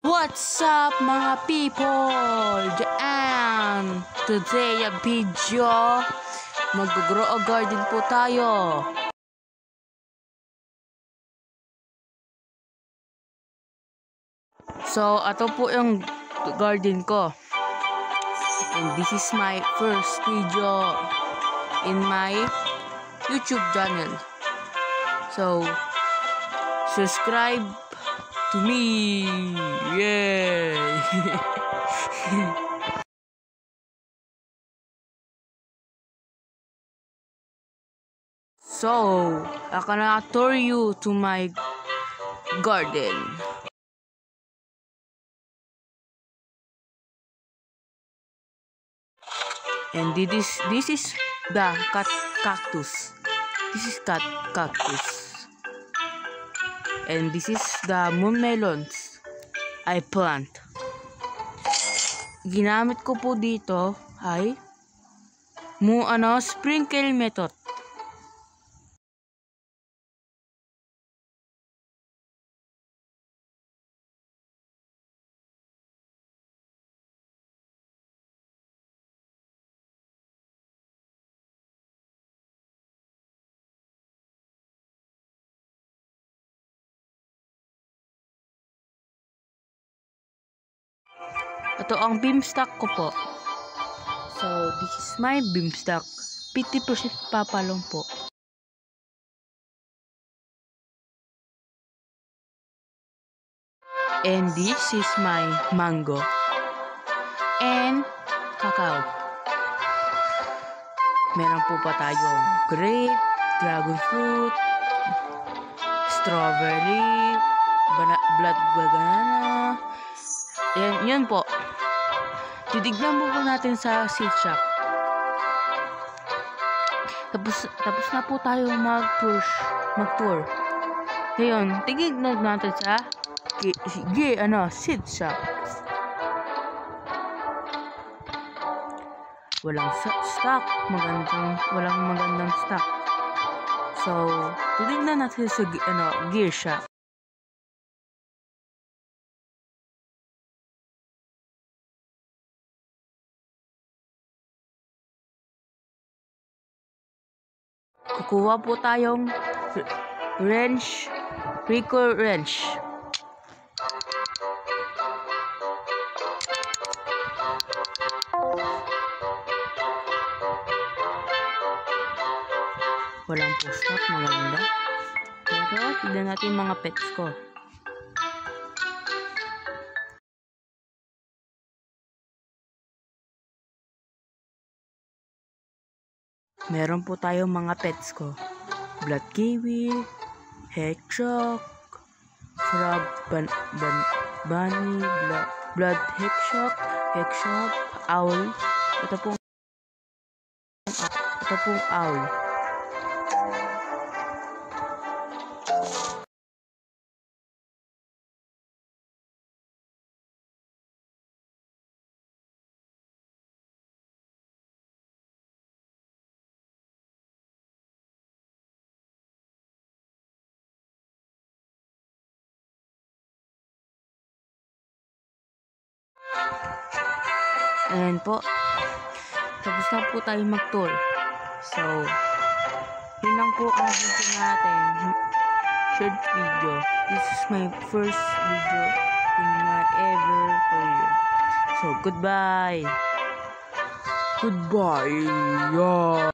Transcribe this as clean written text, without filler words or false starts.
What's up mga people? And today a video, mag-grow a garden po tayo. So, ito po yung garden ko. And this is my first video in my YouTube channel. So, subscribe to me. Yay! So, I'm gonna tour you to my garden. And this is the cactus. This is cactus. And this is the moon melons I plant. Ginamit ko po dito ay sprinkle method. Ito ang beamstock ko po. So, this is my beamstock. 50% papalong po. And this is my mango. And cacao. Meron po pa tayong grape, dragon fruit, strawberry, blood banana. Yan po. Titignan mo po natin sa seed shop. Tapos na po tayo mag-tour. Ngayon, tignan natin sa seed shop. Walang stock, walang magandang stock. So, titignan natin sa gear shop. Kukuha po tayong Rico wrench. Walang po stock, maganda. Pero tignan natin mga pets ko. Meron po tayong mga pets ko. Blood kiwi, hedgehog, frog, bunny, blood hedgehog, owl. Ito pong owl. Ayan po. Tapos na po tayo mag-tour. So, yun lang po ang video natin. Short video. This is my first video in my ever career. So, goodbye. Goodbye. Yeah.